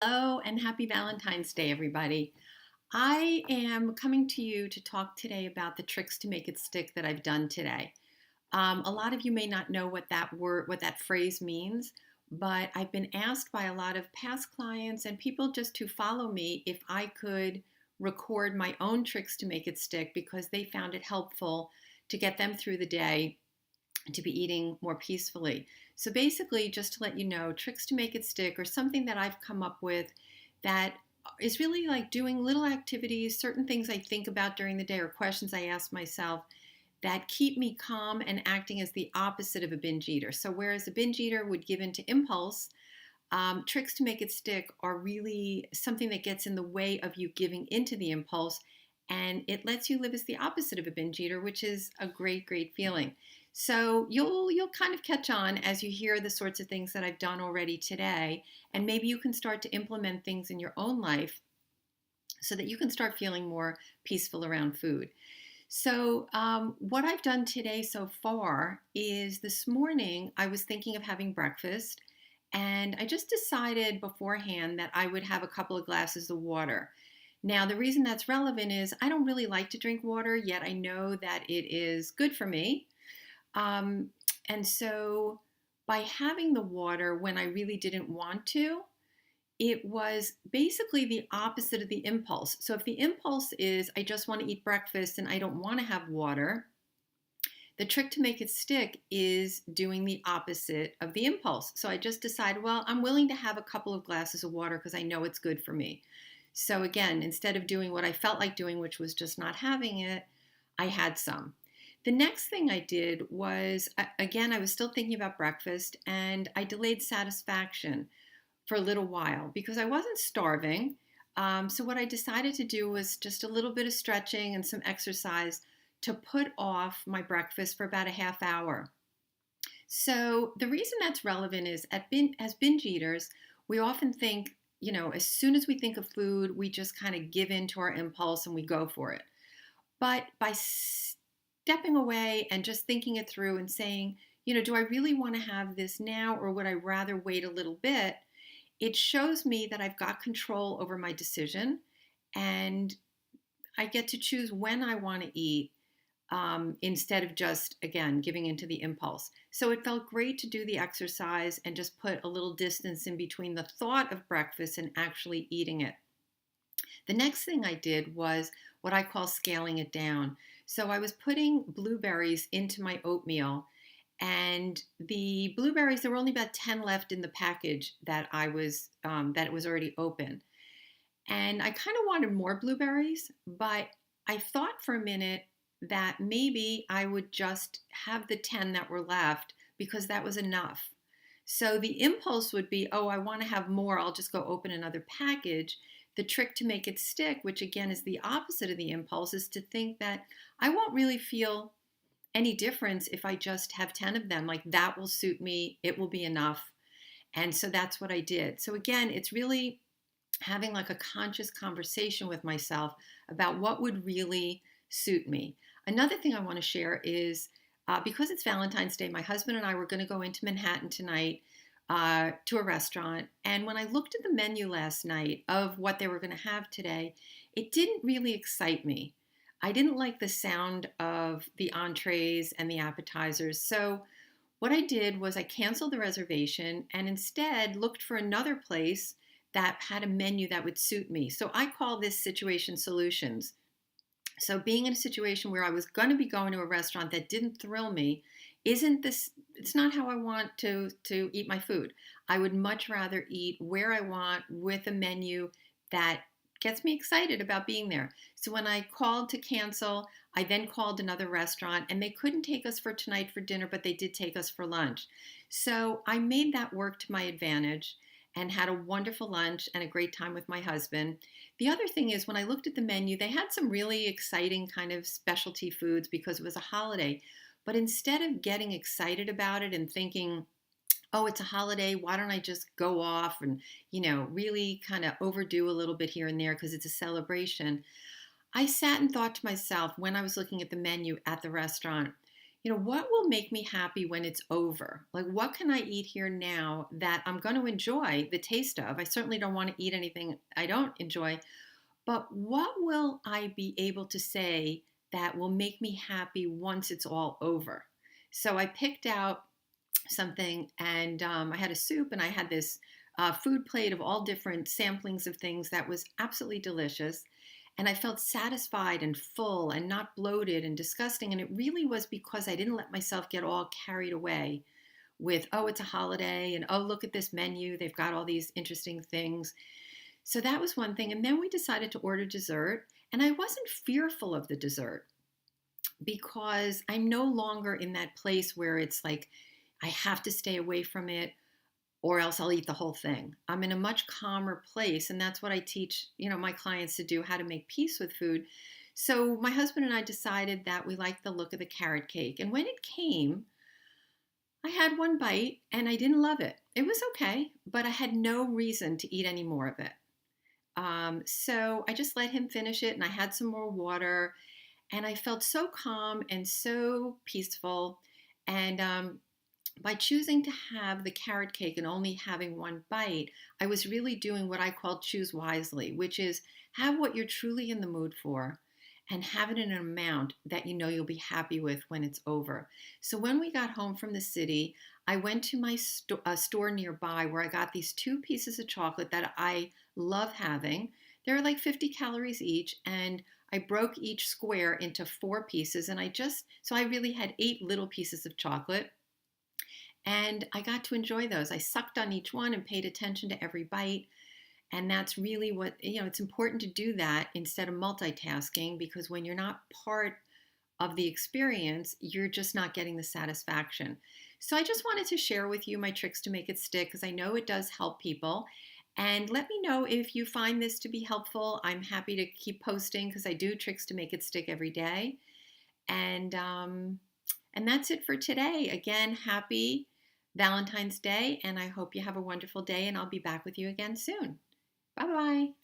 Hello and happy Valentine's Day, everybody. I am coming to you to talk today about the tricks to make it stick that I've done today. A lot of you may not know what that phrase means, but I've been asked by a lot of past clients and people just who follow me if I could record my own tricks to make it stick because they found it helpful to get them through the day to be eating more peacefully. So basically, just to let you know, tricks to make it stick or something that I've come up with that is really like doing little activities, certain things I think about during the day or questions I ask myself that keep me calm and acting as the opposite of a binge eater. So whereas a binge eater would give in to impulse, tricks to make it stick are really something that gets in the way of you giving into the impulse, and it lets you live as the opposite of a binge eater, which is a great, great feeling. So you'll kind of catch on as you hear the sorts of things that I've done already today, and maybe you can start to implement things in your own life so that you can start feeling more peaceful around food. So, what I've done today so far is this morning I was thinking of having breakfast, and I just decided beforehand that I would have a couple of glasses of water. Now, the reason that's relevant is I don't really like to drink water, yet I know that it is good for me. Um, and so, by having the water when I really didn't want to, it was basically the opposite of the impulse. So if the impulse is I just want to eat breakfast and I don't want to have water, the trick to make it stick is doing the opposite of the impulse. So I just decided, well, I'm willing to have a couple of glasses of water because I know it's good for me. So again, instead of doing what I felt like doing, which was just not having it, I had some. The next thing I did was, again, I was still thinking about breakfast and I delayed satisfaction for a little while because I wasn't starving. So, what I decided to do was just a little bit of stretching and some exercise to put off my breakfast for about a half hour. So, the reason that's relevant is as binge eaters, we often think, as soon as we think of food, we just kind of give in to our impulse and we go for it. But by stepping away and just thinking it through and saying, do I really want to have this now or would I rather wait a little bit? It shows me that I've got control over my decision and I get to choose when I want to eat instead of just, again, giving into the impulse. So it felt great to do the exercise and just put a little distance in between the thought of breakfast and actually eating it. The next thing I did was what I call scaling it down. So I was putting blueberries into my oatmeal, and the blueberries, there were only about 10 left in the package that it was already open. And I kind of wanted more blueberries, but I thought for a minute that maybe I would just have the 10 that were left because that was enough. So the impulse would be, oh, I want to have more. I'll just go open another package. The trick to make it stick, which again is the opposite of the impulse, is to think that I won't really feel any difference if I just have 10 of them. Like that will suit me, it will be enough. And so that's what I did. So again, it's really having like a conscious conversation with myself about what would really suit me. Another thing I want to share is because it's Valentine's Day, my husband and I were going to go into Manhattan tonight to a restaurant. And when I looked at the menu last night of what they were going to have today, it didn't really excite me. I didn't like the sound of the entrees and the appetizers. So what I did was I canceled the reservation and instead looked for another place that had a menu that would suit me. So I call this situation solutions. So being in a situation where I was going to be going to a restaurant that didn't thrill me isn't this it's not how I want to eat my food. I would much rather eat where I want with a menu that gets me excited about being there. So when I called to cancel, I then called another restaurant and they couldn't take us for tonight for dinner, but they did take us for lunch. So I made that work to my advantage and had a wonderful lunch and a great time with my husband. The other thing is when I looked at the menu, they had some really exciting kind of specialty foods because it was a holiday. But instead of getting excited about it and thinking, oh, it's a holiday, why don't I just go off and, really kind of overdo a little bit here and there because it's a celebration, I sat and thought to myself when I was looking at the menu at the restaurant, What will make me happy when it's over? Like, what can I eat here now that I'm going to enjoy the taste of? I certainly don't want to eat anything I don't enjoy, but what will I be able to say that will make me happy once it's all over? So I picked out something, and I had a soup, and I had this food plate of all different samplings of things that was absolutely delicious. And I felt satisfied and full and not bloated and disgusting. And it really was because I didn't let myself get all carried away with, oh, it's a holiday, and oh, look at this menu. They've got all these interesting things. So that was one thing. And then we decided to order dessert. And I wasn't fearful of the dessert because I'm no longer in that place where it's like I have to stay away from it or else I'll eat the whole thing. I'm in a much calmer place, and that's what I teach, my clients to do, how to make peace with food. So my husband and I decided that we liked the look of the carrot cake. And when it came, I had one bite and I didn't love it. It was okay, but I had no reason to eat any more of it. So I just let him finish it, and I had some more water, and I felt so calm and so peaceful. And by choosing to have the carrot cake and only having one bite, I was really doing what I call choose wisely, which is have what you're truly in the mood for and have it in an amount that you know you'll be happy with when it's over. So when we got home from the city, I went to my store nearby where I got these two pieces of chocolate that I love having. They're like 50 calories each, and I broke each square into four pieces, and so I really had eight little pieces of chocolate. And I got to enjoy those. I sucked on each one and paid attention to every bite. And that's really it's important to do that instead of multitasking, because when you're not part of the experience, you're just not getting the satisfaction. So I just wanted to share with you my tricks to make it stick, because I know it does help people. And let me know if you find this to be helpful. I'm happy to keep posting because I do tricks to make it stick every day. And that's it for today. Again, happy Valentine's Day, and I hope you have a wonderful day, and I'll be back with you again soon. Bye bye.